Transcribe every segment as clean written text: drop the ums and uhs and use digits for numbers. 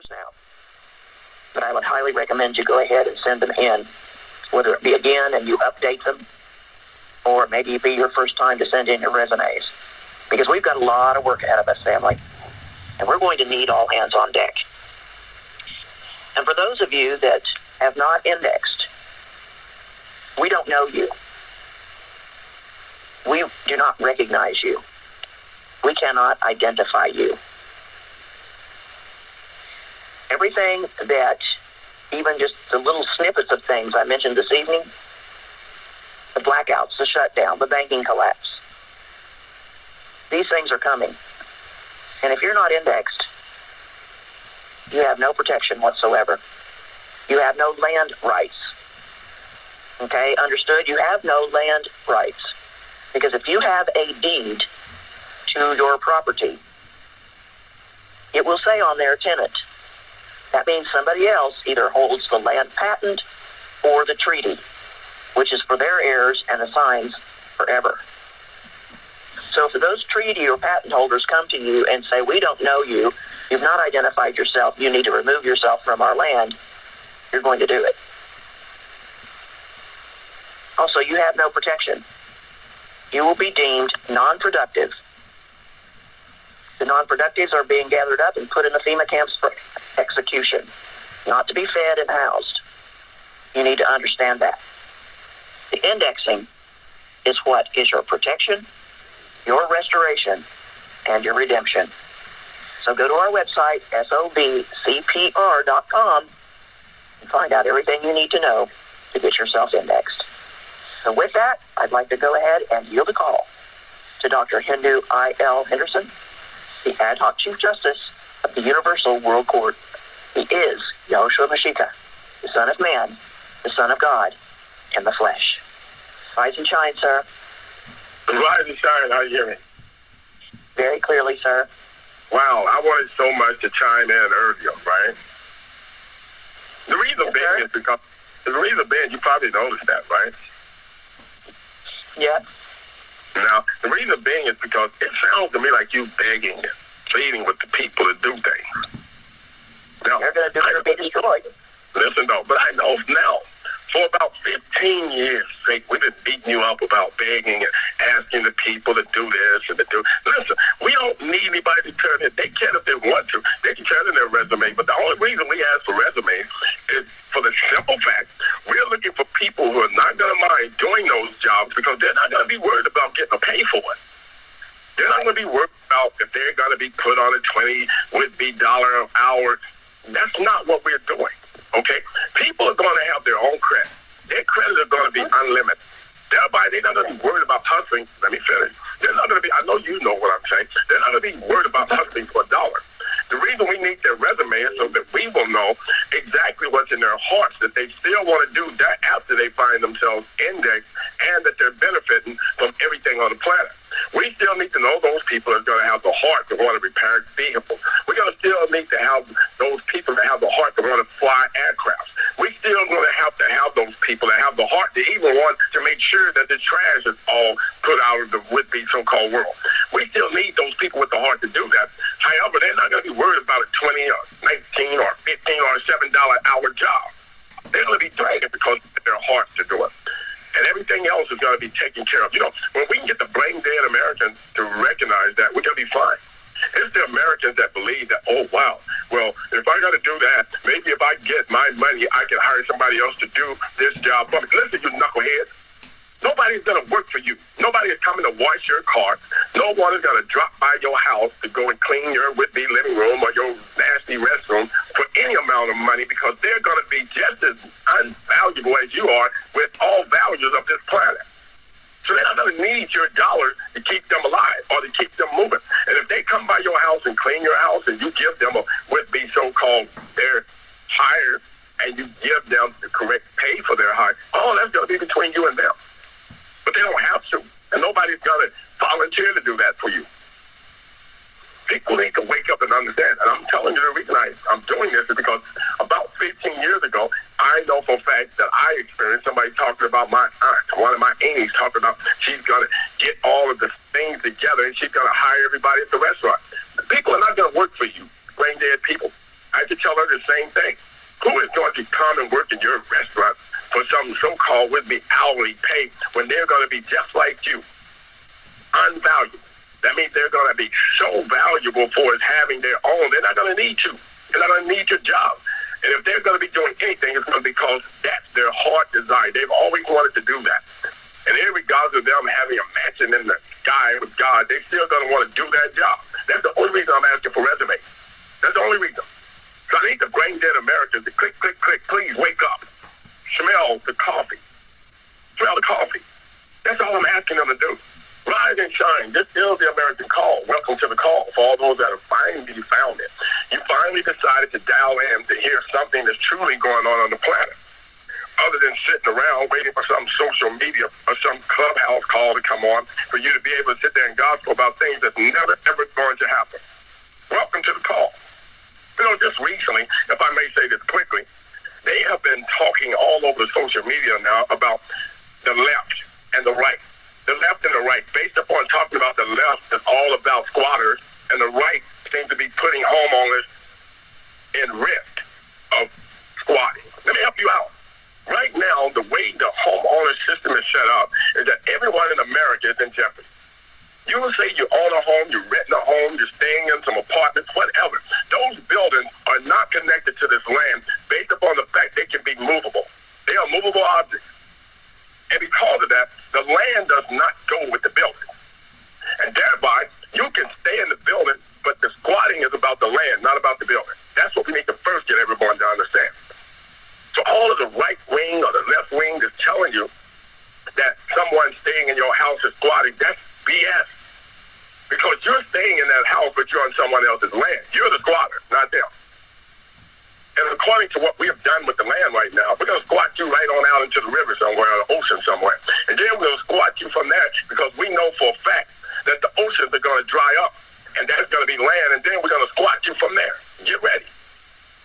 yours now. But I would highly recommend you go ahead and send them in, whether it be again and you update them, or maybe it be your first time to send in your resumes. Because we've got a lot of work ahead of us, family. And we're going to need all hands on deck. And for those of you that have not indexed, we don't know you. We do not recognize you. We cannot identify you. Everything that, even just the little snippets of things I mentioned this evening, the blackouts, the shutdown, the banking collapse, these things are coming. And if you're not indexed, you have no protection whatsoever. You have no land rights. Okay, understood? You have no land rights. Because if you have a deed to your property, it will say on there tenant. That means somebody else either holds the land patent or the treaty, which is for their heirs and assigns forever. So if those treaty or patent holders come to you and say, we don't know you, you've not identified yourself, you need to remove yourself from our land, you're going to do it. Also, you have no protection. You will be deemed non-productive. The non-productives are being gathered up and put in the FEMA camps for execution, not to be fed and housed. You need to understand that. The indexing is what is your protection, your restoration, and your redemption. So go to our website, SOBCPR.com, and find out everything you need to know to get yourself indexed. So with that, I'd like to go ahead and yield the call to Dr. HENDO I.L. Henderson, the ad hoc Chief Justice of the Universal World Court. He is Yahoshua Mashiach, the Son of Man, the Son of God, in the flesh. Rise and shine, sir. Rise and shine, how you hear me? Very clearly, sir. Wow, I wanted so much to chime in earlier, right? The reason being is because, you probably noticed that, right? Yeah. Now, the reason being is because it sounds to me like you begging and pleading with the people to do things. Now, they're going to do it or be destroyed. Listen, though, but I know now, for about 15 years straight, we've been beating you up about begging and asking the people to do this and to do. Listen, we don't need anybody to turn in. They can if they want to. They can turn in their resume. But the only reason we ask for resumes is for the simple fact we're looking for people who are not going to mind doing those jobs because they're not going to be worried about getting a pay for it. They're not going to be worried about if they're going to be put on a $20 would-be dollar an hour. That's not what we're doing. Okay? People are going to have their own credit. Their credit is going to be unlimited. Thereby, they're not going to be worried about hustling. Let me finish. They're not going to be, I know you know what I'm saying. They're not going to be worried about hustling for $1. The reason we need their resume is so that we will know exactly what's in their hearts, that they still want to do that after they find themselves indexed and that they're benefiting from everything on the planet. We still need to know those people that are going to have the heart to want to repair vehicles. We're going to still need to have those people that have the heart to want to fly aircraft. We still going to have those people that have the heart to even want to make sure that the trash is all put out of the would-be so-called world. We still need those people with the heart to do that. However, they're not going to be worried about a $20 or $19 or $15 or $7 an hour job. They're going to be doing it because of their hearts to do it. And everything else is going to be taken care of. You know, when we can get the blame dead Americans to recognize that, we're going to be fine. It's the Americans that believe that, oh, wow, well, if I got to do that, maybe if I get my money, I can hire somebody else to do this job for me. Listen, you knucklehead. Nobody's going to work for you. Nobody is coming to wash your car. No one is going to drop by your house to go and clean your would-be living room or your nasty restroom for any amount of money because they're going to be just as unvaluable as you are with all values of this planet. So they're not going to need your dollars to keep them alive or to keep them moving. And if they come by your house and clean your house and you give them a would-be so-called their hire and you give them the correct pay for their hire, all that's going to be between you and them. But they don't have to. And nobody's going to volunteer to do that for you. People need to wake up and understand. And I'm telling you the reason I'm doing this is because about 15 years ago, I know for a fact that I experienced somebody talking about my aunt. One of my aunties talking about she's going to get all of the things together and she's going to hire everybody at the restaurant. The people are not going to work for you, brain dead people. I tried to tell her the same thing. Who is going to come and work in your restaurant for some so-called would-be hourly pay when they're going to be just like you, unvaluable? That means they're going to be so valuable for us having their own. They're not going to need you. They're not going to need your job. And if they're going to be doing anything, it's going to be because that's their heart desire. They've always wanted to do that. And irregardless of them having a mansion in the sky with God, they're still going to want to do that job. That's the only reason I'm asking for resumes. That's the only reason. So I need the brain-dead Americans to click, click, click, please wake up. Smell the coffee. Smell the coffee. That's all I'm asking them to do. Rise and shine. This is the American call. Welcome to the call. For all those that have finally found it. You finally decided to dial in to hear something that's truly going on the planet. Other than sitting around waiting for some social media or some clubhouse call to come on for you to be able to sit there and gospel about things that's never, ever going to happen. Welcome to the call. You know, just recently, if I may say this quickly, they have been talking all over social media now about the left and the right. The left and the right, based upon talking about the left is all about squatters, and the right seems to be putting homeowners in risk of squatting. Let me help you out. Right now, the way the homeowner system is set up is that everyone in America is in jeopardy. You will say you own a home, you're renting a home, you're staying in some apartments, whatever. Those buildings are not connected to this land based upon the fact they can be movable. They are movable objects. And because of that, the land does not go with the building. And thereby, you can stay in the building, but the squatting is about the land, not about the building. That's what we need to first get everyone to understand. So all of the right wing or the left wing is telling you that someone staying in your house is squatting. That's BS. Because you're staying in that house, but you're on someone else's land. You're the squatter, not them. And according to what we have done with the land right now, we're going to squat you right on out into the river somewhere or the ocean somewhere. And then we'll squat you from there because we know for a fact that the oceans are going to dry up. And that's going to be land. And then we're going to squat you from there. Get ready.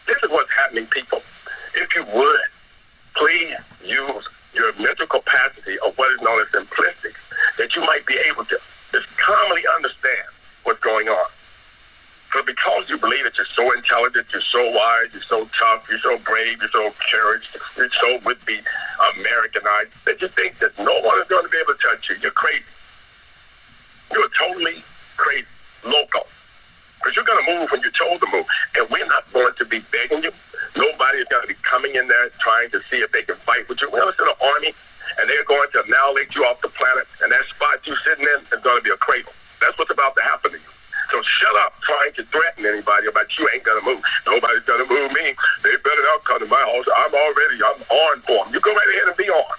This is what's happening, people. If you would, please use your mental capacity of what is known as simplistic, that you might be able to just calmly understand what's going on. But because you believe that you're so intelligent, you're so wise, you're so tough, you're so brave, you're so courage, you're so would-be Americanized, that you think that no one is going to be able to touch you. You're crazy. You're totally crazy, loco. Because you're going to move when you're told to move. And we're not going to be begging you. Nobody is going to be coming in there trying to see if they can fight with you. We're going to send an army, and they're going to annihilate you off the planet, and that spot you're sitting in is going to be a cradle. That's what's about to happen to you. So shut up trying to threaten anybody about you ain't going to move. Nobody's going to move me. They better not come to my house. I'm on for them. You go right ahead and be on.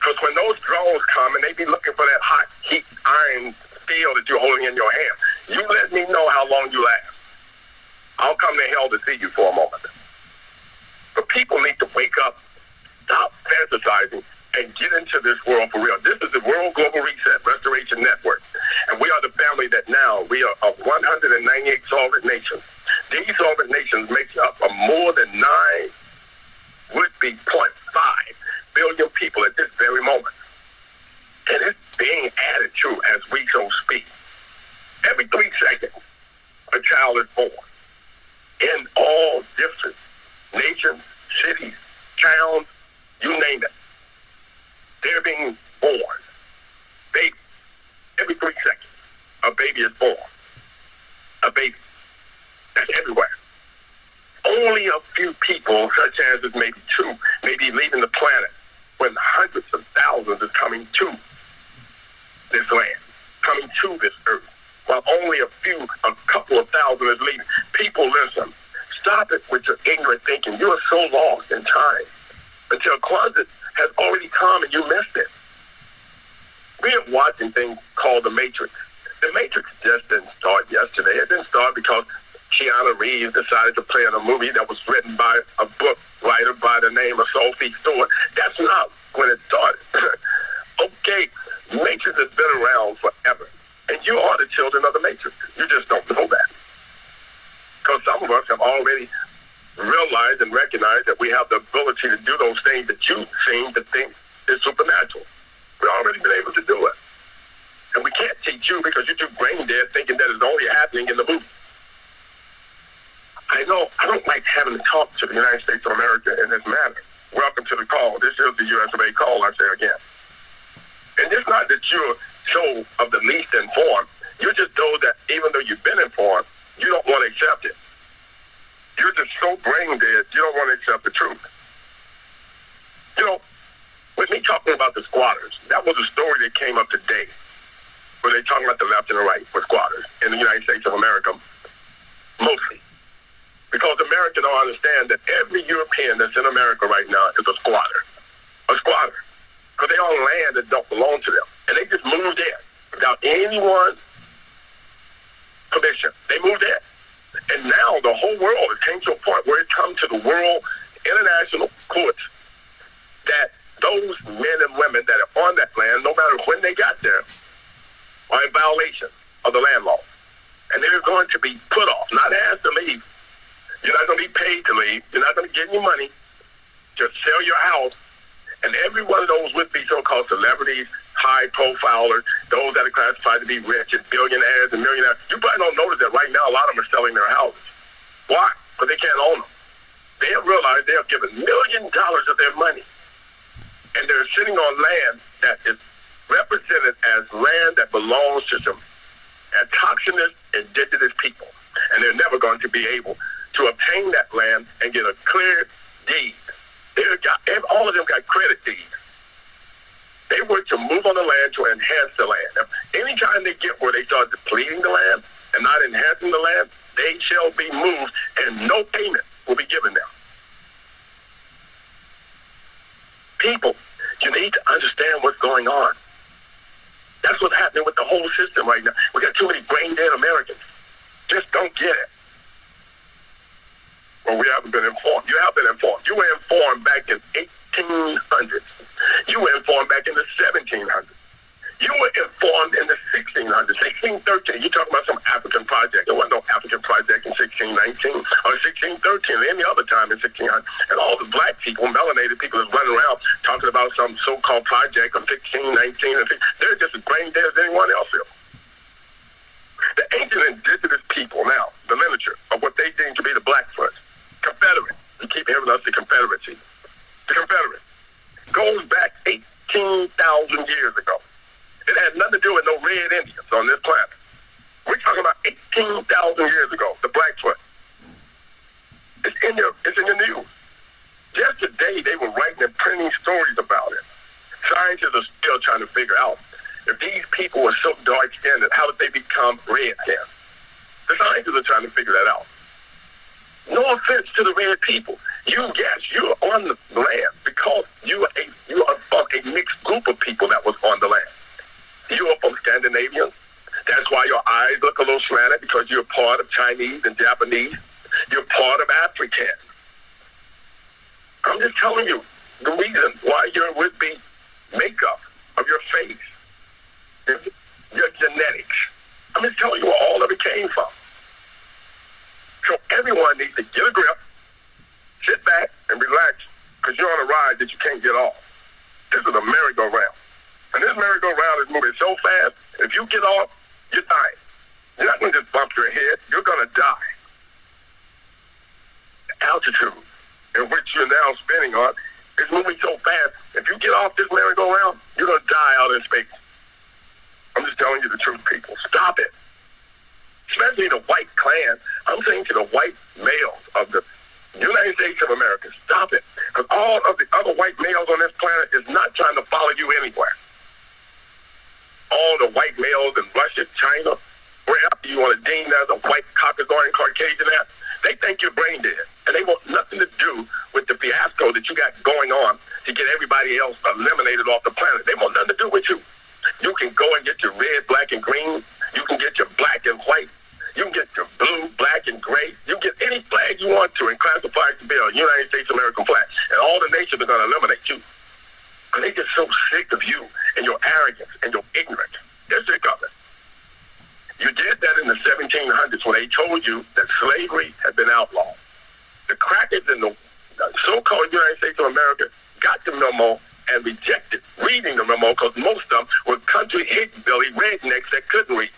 Because when those drones come and they be looking for that hot, heat, iron steel that you're holding in your hand, you let me know how long you last. I'll come to hell to see you for a moment. But people need to wake up, stop fantasizing, and get into this world for real. This is the World Global Reset Restoration Network. And we are the family that now, we are of 198 sovereign nations. These sovereign nations make up of more than 9 would-be 0.5 billion people at this very moment. And it's being added to as we so speak. Every 3 seconds, a child is born. In all different nations, cities, towns, you name it. They're being born. Baby. Every 3 seconds, a baby is born. A baby. That's everywhere. Only a few people, such as maybe 2, may be leaving the planet when hundreds of thousands is coming to this land, coming to this earth, while only a couple of thousand is leaving. People, listen, stop it with your ignorant thinking. You are so lost in time until Kwanzaa has already come and you missed it. We are watching things called The Matrix. The Matrix just didn't start yesterday. It didn't start because Keanu Reeves decided to play in a movie that was written by a book writer by the name of Sophie Stewart. That's not when it started. Okay, Matrix has been around forever. And you are the children of the Matrix. You just don't know that. Because some of us have already realized and recognized that we have the ability to do those things that you seem to think is supernatural. We've already been able to do it. And we can't teach you because you're too brain dead thinking that it's only happening in the movie. I know I don't like having to talk to the United States of America in this manner. Welcome to the call. This is the US of A call, I say again. And it's not that you're so of the least informed. You're just those that, even though you've been informed, you don't want to accept it. You're just so brain dead, you don't want to accept the truth. You know, with me talking about the squatters, that was a story that came up today, where they're talking about the left and the right with squatters in the United States of America, mostly. Because Americans don't understand that every European that's in America right now is a squatter. A squatter. Because they own land that don't belong to them. And they just moved in without anyone's permission. They moved in. And now the whole world has came to a point where it comes to the world international courts that those men and women that are on that land, no matter when they got there, are in violation of the land law. And they're going to be put off, not asked to leave. You're not going to be paid to leave. You're not going to get any money. Just sell your house. And every one of those would be so-called celebrities, high-profilers, those that are classified to be rich and billionaires and millionaires. You probably don't notice that right now a lot of them are selling their houses. Why? Because they can't own them. They have realized they have given $1 million of their money. And they're sitting on land that is represented as land that belongs to some autochthonous indigenous people. And they're never going to be able to obtain that land and get a clear deed. All of them got credit deeds. They were to move on the land to enhance the land. Anytime they get where they start depleting the land and not enhancing the land, they shall be moved and no payment will be given them. People, you need to understand what's going on. That's what's happening with the whole system right now. We got too many brain-dead Americans. Just don't get it. Well, we haven't been informed. You have been informed. You were informed back in 1800s. You were informed back in the 1700s. You were informed in the 1600s, 1613. You're talking about some African project. There wasn't no African project in 1619 or 1613 or any other time in 1600. And all the black people, melanated people, is running around talking about some so-called project of 1619. They're just as brain dead as anyone else is. The ancient indigenous people now, the literature of what they deem to be the Blackfoot, Confederate. You keep hearing us, the Confederacy. The Confederate goes back 18,000 years ago. It had nothing to do with no red Indians on this planet. We're talking about 18,000 years ago, the Blackfoot. It's in the news. Just today, they were writing and printing stories about it. Scientists are still trying to figure out if these people were so dark-skinned, how did they become red-skinned? The scientists are trying to figure that out. No offense to the red people. You're on the land because you are from a mixed group of people that was on the land. You are from Scandinavians. That's why your eyes look a little slanted, because you're part of Chinese and Japanese. You're part of Africans. I'm just telling you the reason why your would-be makeup of your face, your genetics. I'm just telling you where all of it came from. So everyone needs to get a grip, sit back, and relax, because you're on a ride that you can't get off. This is a merry-go-round. And this merry-go-round is moving so fast, if you get off, you're dying. You're not going to just bump your head. You're going to die. The altitude in which you're now spinning on is moving so fast. If you get off this merry-go-round, you're going to die out in space. I'm just telling you the truth, people. Stop it. Especially the white clan. I'm saying to the white males of the United States of America, stop it. Because all of the other white males on this planet is not trying to follow you anywhere. All the white males in Russia, China, wherever you want to deem as a white Caucasian Caucasian at, they think you're brain dead. And they want nothing to do with the fiasco that you got going on to get everybody else eliminated off the planet. They want nothing to do with you. You can go and get your red, black, and green. You can get your black and white. You can get your blue, black, and gray. You can get any flag you want to and classify it to be a United States American flag. And all the nations are going to eliminate you. Because they get so sick of you and your arrogance and your ignorance. They're sick of it. You did that in the 1700s when they told you that slavery had been outlawed. The crackers in the so-called United States of America got the memo and rejected reading the memo because most of them were country hillbilly rednecks that couldn't read.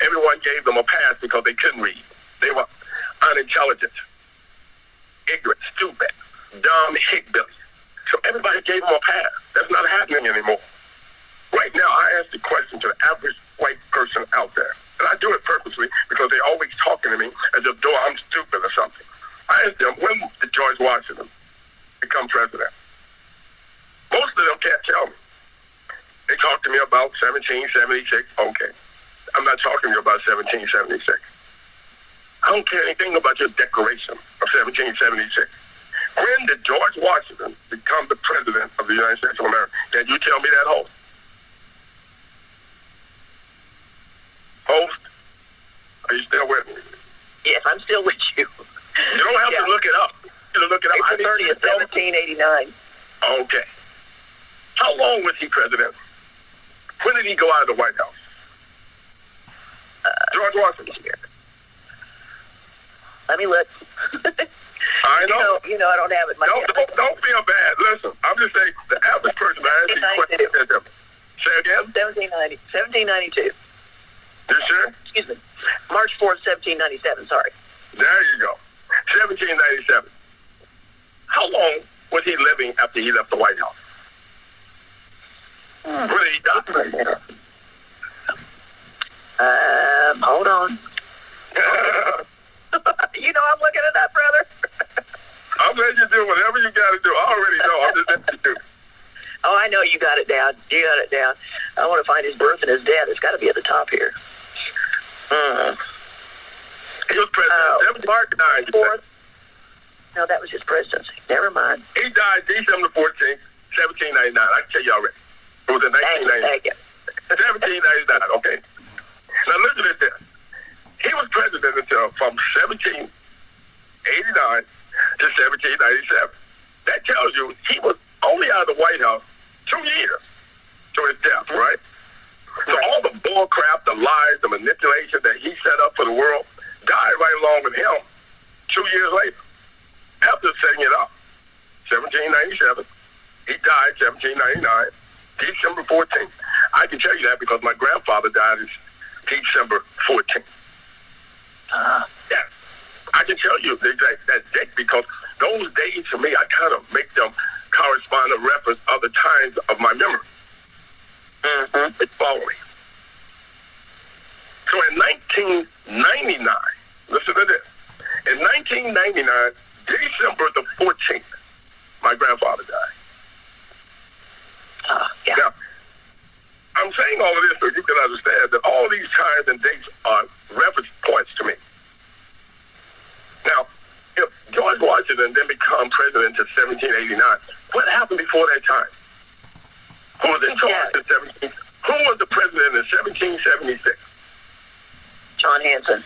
everyone gave them a pass because they couldn't read. They were unintelligent, ignorant, stupid, dumb, hillbillies. So everybody gave them a pass. That's not happening anymore. Right now, I ask the question to the average white person out there. And I do it purposely because they're always talking to me as if though I'm stupid or something. I ask them, when did George Washington become president? Most of them can't tell me. They talk to me about 1776. Okay. I'm not talking to you about 1776. I don't care anything about your Declaration of 1776. When did George Washington become the president of the United States of America? Can you tell me that, host? Host? Are you still with me? Yes, I'm still with you. You don't have to look it up. You look it up. April 30th, 1789. Okay. How long was he president? When did he go out of the White House? George Washington. Let me look. I know. You know I don't have it. Don't feel bad. Listen, I'm just saying, the average person I ask these questions. Say again? 1792. You sure? Excuse me. March 4th, 1797. Sorry. There you go. 1797. How long was he living after he left the White House? When did he die? Hold on. You know I'm looking at that, brother. I'm letting you do whatever you got to do. I already know. I'm just letting you do. Oh, I know you got it down. You got it down. I want to find his birth and his death. It's got to be at the top here. He was president. March 4th. No, that was his presidency. Never mind. He died December 14th, 1799. I can tell you already. It was in 1999. 1799, okay. Now listen to this. He was president until from 1789 to 1797. That tells you he was only out of the White House 2 years to his death, right? So all the bull crap, the lies, the manipulation that he set up for the world died right along with him 2 years later. After setting it up, 1797, he died 1799, December 14th. I can tell you that because my grandfather died December 14th. Yeah, I can tell you that date because those days for me, I kind of make them correspond to reference other times of my memory. It follow me. So in 1999, listen to this. In 1999, December the 14th, my grandfather died. Yeah. Now, I'm saying all of this so you can understand that all these times and dates are reference points to me. Now, if George Washington then became president in 1789, what happened before that time? Who was in charge in 17? Who was the president in 1776? John Hanson.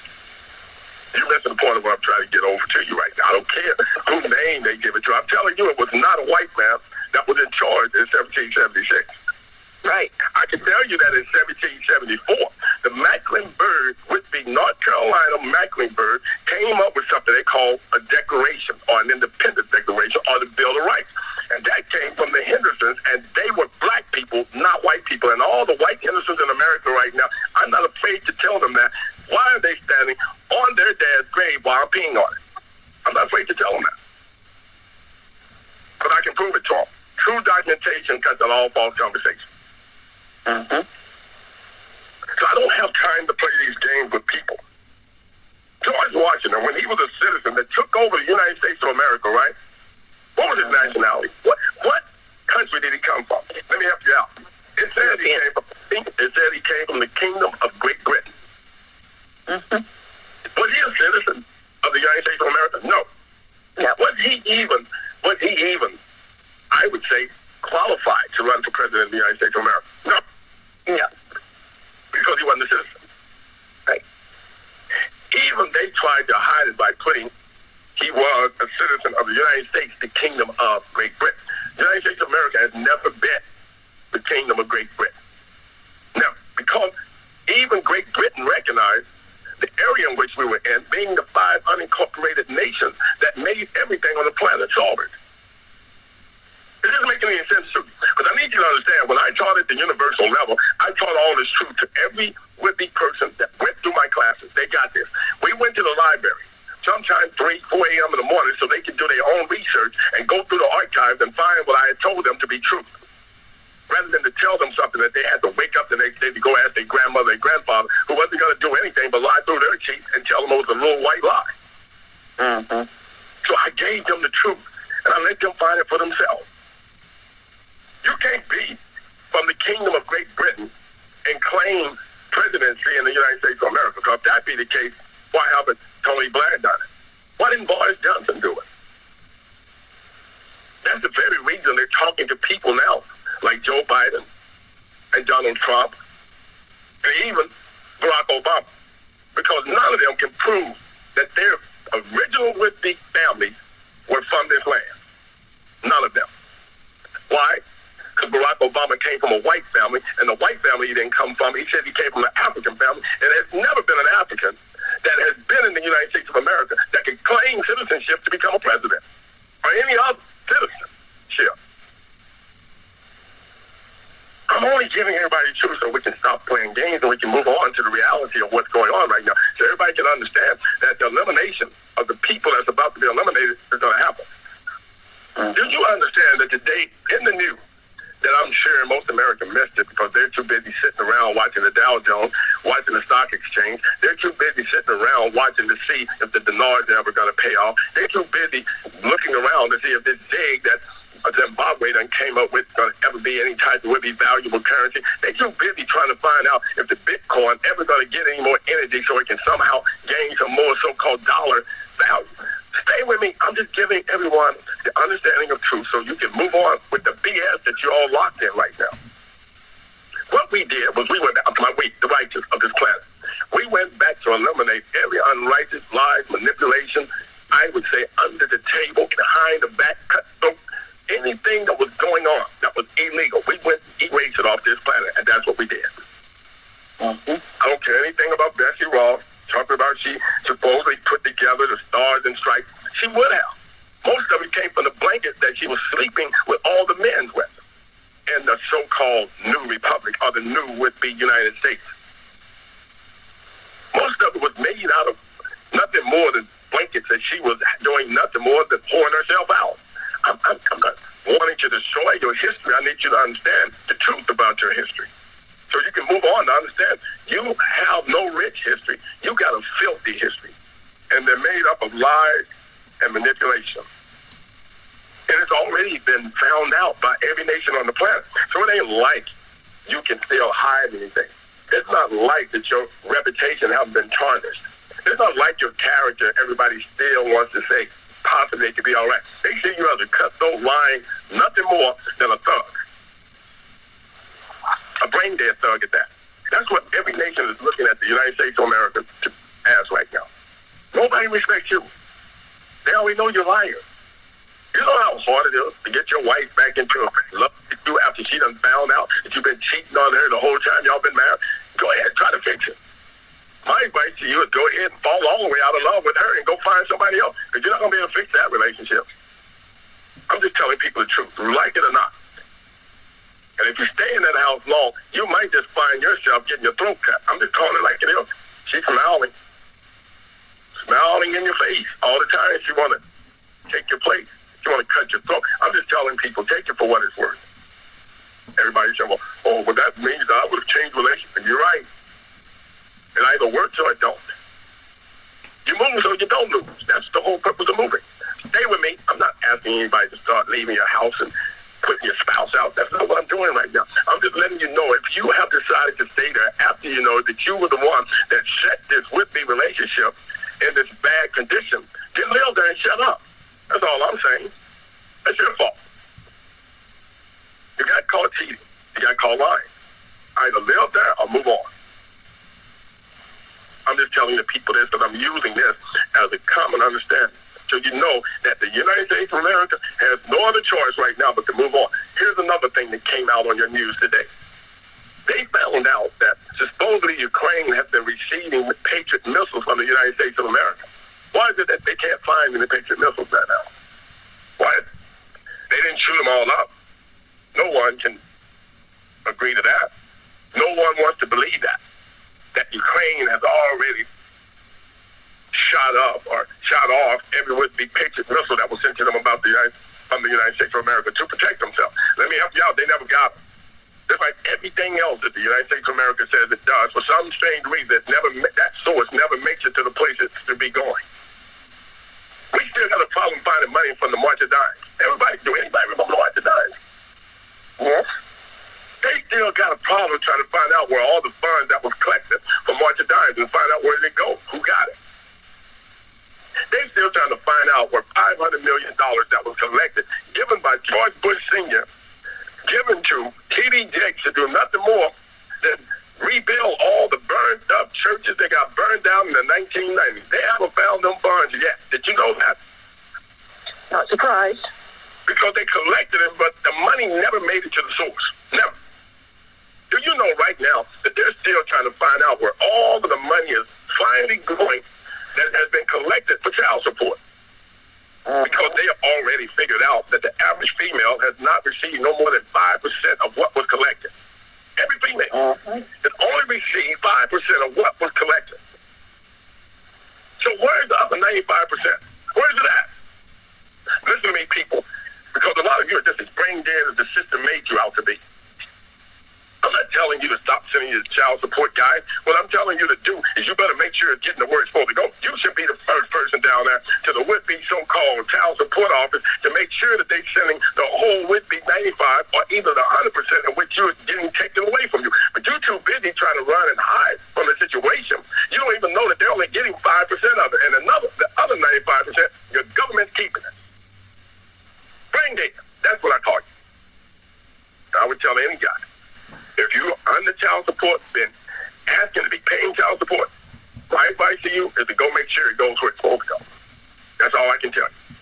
You're missing the point of what I'm trying to get over to you right now. I don't care whose name they give it to. I'm telling you, it was not a white man that was in charge in 1776. Right. I can tell you that in 1774, the Mecklenburg, which be North Carolina Mecklenburg, came up with something they call a declaration or an independence declaration or the Bill of Rights. And that came from the Hendersons, and they were black people, not white people. And all the white Hendersons in America right now, I'm not afraid to tell them that. Why are they standing on their dad's grave while I'm peeing on it? I'm not afraid to tell them that. But I can prove it to them. True documentation cuts out all false conversation. So I don't have time to play these games with people. George Washington, when he was a citizen that took over the United States of America, right? What was his nationality? What country did he come from? Let me help you out. It said he came from the Kingdom of Great Britain. Was he a citizen of the United States of America? No. Yeah. Was he even, I would say, qualified to run for president of the United States of America? No. Yeah. Because he wasn't a citizen. Right. Even they tried to hide it by putting he was a citizen of the United States, the Kingdom of Great Britain. The United States of America has never been the Kingdom of Great Britain. Now, because even Great Britain recognized the area in which we were in, being the 5 unincorporated nations that made everything on the planet solvent. It doesn't make any sense to me. Because I need you to understand, when I taught at the universal level, I taught all this truth to every would-be person that went through my classes. They got this. We went to the library sometimes 3, 4 a.m. in the morning so they could do their own research and go through the archives and find what I had told them to be true. Rather than to tell them something that they had to wake up the next day to go ask their grandmother and grandfather, who wasn't going to do anything but lie through their teeth and tell them it was a little white lie. Mm-hmm. So I gave them the truth, and I let them find it for themselves. You can't be from the kingdom of Great Britain and claim presidency in the United States of America. Because if that be the case, why haven't Tony Blair done it? Why didn't Boris Johnson do it? That's the very reason they're talking to people now, like Joe Biden and Donald Trump, and even Barack Obama, because none of them can prove that their original would-be families were from this land. None of them. Why? Because Barack Obama came from a white family, and the white family he didn't come from. He said he came from an African family, and there's never been an African that has been in the United States of America that can claim citizenship to become a president or any other citizenship. I'm only giving everybody the truth so we can stop playing games and we can move on to the reality of what's going on right now, so everybody can understand that the elimination of the people that's about to be eliminated is going to happen. Do you understand that today in the news, that I'm sure most Americans missed it because they're too busy sitting around watching the Dow Jones, watching the stock exchange. They're too busy sitting around watching to see if the dinar is ever going to pay off. They're too busy looking around to see if this ZIG that Zimbabwe done came up with going to ever be any type of would-be valuable currency. They're too busy trying to find out if the Bitcoin ever going to get any more energy so it can somehow gain some more so-called dollar value. Stay with me. I'm just giving everyone the understanding of truth so you can move on with the BS that you're all locked in right now. What we did was we went back to the righteous of this planet. We went back to eliminate every unrighteous lies, manipulation, I would say under the table, behind the back, cutthroat, anything that was going on that was illegal. We went erased it off this planet, and that's what we did. Mm-hmm. I don't care anything about Bessie Ross. Talking about she supposedly put together the stars and stripes. She would have. Most of it came from the blanket that she was sleeping with all the men with in the so-called New Republic or the new would-be United States. Most of it was made out of nothing more than blankets that she was doing nothing more than pouring herself out. I'm not wanting to destroy your history. I need you to understand the truth about your history. So you can move on to understand you have no rich history. You got a filthy history. And they're made up of lies and manipulation. And it's already been found out by every nation on the planet. So it ain't like you can still hide anything. It's not like that your reputation hasn't been tarnished. It's not like your character, everybody still wants to say possibly it could be all right. They see you as a cutthroat, lying, nothing more than a thug. A brain-dead thug at that. That's what every nation is looking at the United States of America as right now. Nobody respects you. They already know you're a liar. You know how hard it is to get your wife back into love with you after she done found out that you've been cheating on her the whole time y'all been married? Go ahead, try to fix it. My advice to you is go ahead and fall all the way out of love with her and go find somebody else, because you're not going to be able to fix that relationship. I'm just telling people the truth, like it or not. And if you stay in that house long, you might just find yourself getting your throat cut. I'm just calling it like it is. She's smiling in your face all the time. She want to take your place. She want to cut your throat. I'm just telling people, take it for what it's worth. Everybody said, well, that means I would have changed relations. And you're right. It either works or it don't. You move so you don't lose. That's the whole purpose of moving. Stay with me. I'm not asking anybody to start leaving your house and putting your spouse out. That's not what I'm doing right now. I'm just letting you know, if you have decided to stay there after you know that you were the one that set this with-me relationship in this bad condition, then live there and shut up. That's all I'm saying. That's your fault. You got caught cheating. You got caught lying. Either live there or move on. I'm just telling the people this because I'm using this as a common understanding. So you know that the United States of America has no other choice right now but to move on. Here's another thing that came out on your news today. They found out that supposedly Ukraine has been receiving Patriot missiles from the United States of America. Why is it that they can't find any Patriot missiles right now? Why? They didn't shoot them all up. No one can agree to that. No one wants to believe that Ukraine has already shot up or shot off every would-be Patriot missile that was sent to them from the United States of America to protect themselves. Let me help you out. They never got them. Just like everything else that the United States of America says it does, for some strange reason, that source never makes it to the place it should be going. We still got a problem finding money from the March of Dimes. Anybody remember the March of Dimes? Yes. They still got a problem trying to find out where all the funds that was collected from March of Dimes and find out where did it go, who got it. They're still trying to find out where $500 million that was collected, given by George Bush Sr., given to T.D. Jakes to do nothing more than rebuild all the burned up churches that got burned down in the 1990s. They haven't found them funds yet. Did you know that? Not surprised. Because they collected it, but the money never made it to the source. Never. Do you know right now that they're still trying to find out where all of the money is finally going that has been collected for child support? Because they have already figured out that the average female has not received no more than 5% of what was collected. Every female has only received 5% of what was collected. So where's the other 95%? Where's it at? Listen to me, people, because a lot of you are just as brain dead as the system made you out to be. I'm not telling you to stop sending your child support guys. What I'm telling you to do is you better make sure it's getting to where it's supposed to go. You should be the first person down there to the would-be so-called child support office to make sure that they're sending the whole would-be 95 or either the 100% in which you're getting taken away from you. But you're too busy trying to run and hide from the situation. You don't even know that they're only getting 5% of it. And the other 95%, your government's keeping it. Brain dead. That's what I call you. I would tell any guy, if you're under child support, then asking to be paying child support, my advice to you is to go make sure it goes where it's supposed to go. That's all I can tell you.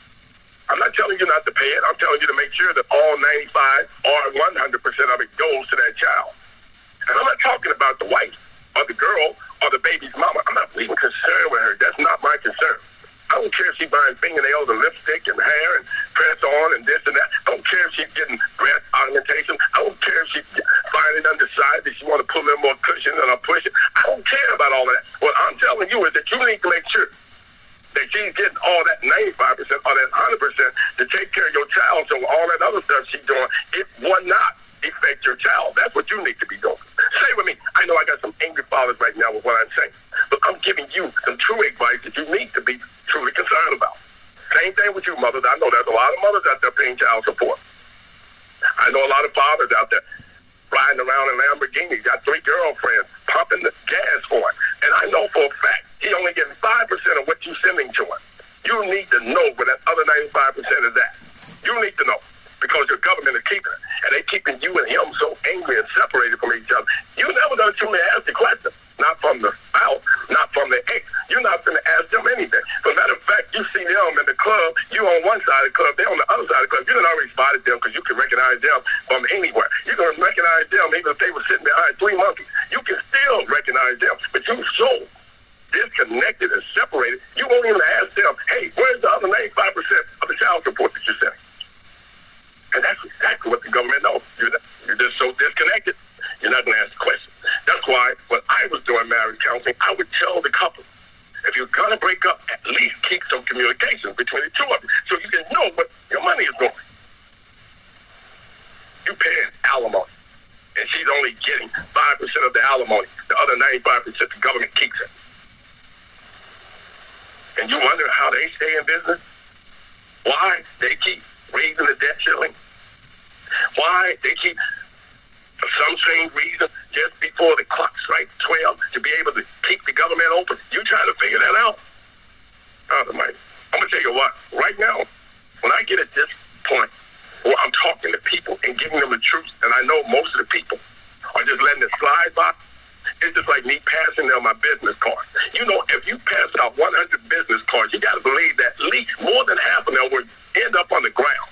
I'm not telling you not to pay it. I'm telling you to make sure that all 95 or 100% of it goes to that child. And I'm not talking about the wife or the girl or the baby's mama. I'm not even concerned with her. That's not my concern. I don't care if she's buying fingernails and lipstick and hair and press on and this and that. I don't care if she's getting breast augmentation. I don't care if she's finding undecided that she want to put a little more cushion and push it. I don't care about all of that. What I'm telling you is that you need to make sure that she's getting all that 95% or that 100% to take care of your child, so all that other stuff she's doing, it will not affect your child. That's what you need to be doing. Say with me, I know I got some angry fathers right now with what I'm saying, but I'm giving you some true advice that you need to be truly concerned about. Same thing with you mothers. I know there's a lot of mothers out there paying child support. I know a lot of fathers out there riding around in Lamborghinis, got 3 girlfriends, pumping the gas for it. And I know for a fact he only getting 5% of what you're sending to him. You need to know where that other 95% is at. You need to know, because your government is keeping it. And they're keeping you and him so angry and separated from each other. You never done truly ask the question. Not from the spouse, not from the ex. You're not going to ask them anything. As a matter of fact, you see them in the club, you on one side of the club, they on the other side of the club. You done already spotted them because you can recognize them from anywhere. You can recognize them even if they were sitting behind 3 monkeys. You can still recognize them, but you so disconnected and separated, you won't even ask them, hey, where's the other 95% of the child support that you're sending? And that's exactly what the government knows. You're just so disconnected. You're not going to ask the question. That's why when I was doing marriage counseling, I would tell the couple, if you're going to break up, at least keep some communication between the two of you so you can know what your money is going. You're paying alimony, and she's only getting 5% of the alimony. The other 95%, the government keeps it. And you wonder how they stay in business? Why they keep raising the debt ceiling? Why they keep, for some strange reason, just before the clock strikes 12 to be able to keep the government open. You trying to figure that out? I'm going to tell you what, right now, when I get at this point where I'm talking to people and giving them the truth, and I know most of the people are just letting it slide by, it's just like me passing them my business card. You know, if you pass out 100 business cards, you got to believe that at least more than half of them will end up on the ground.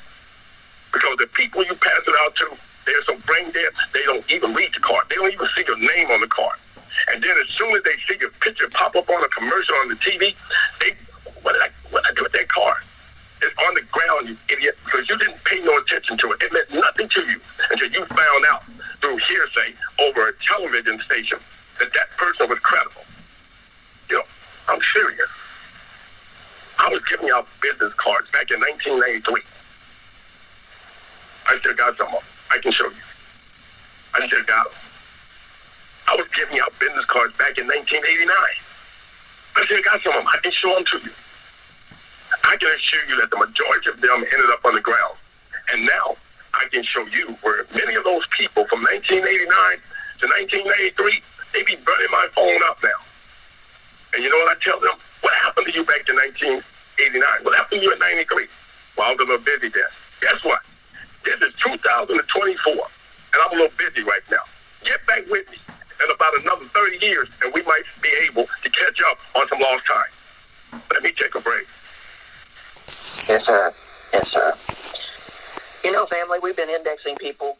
Because the people you pass it out to, they're so brain dead, they don't even read the card. They don't even see your name on the card. And then as soon as they see your picture pop up on a commercial on the TV, what did I do with that card? It's on the ground on, you idiot, because you didn't pay no attention to it. It meant nothing to you until you found out through hearsay over a television station that that person was credible. You know, I'm serious. I was giving out business cards back in 1993. I still got some of them. I can show you. I still got them. I was giving out business cards back in 1989. I still got some of them. I can show them to you. I can assure you that the majority of them ended up on the ground. And now I can show you where many of those people from 1989 to 1993, they be burning my phone up now. And you know what I tell them? What happened to you back in 1989? What happened to you in 93? Well, I was a little busy then. Guess what? This is 2024, and I'm a little busy right now. Get back with me in about another 30 years, and we might be able to catch up on some lost time. Let me take a break. Yes, sir. Yes, sir. You know, family, we've been indexing people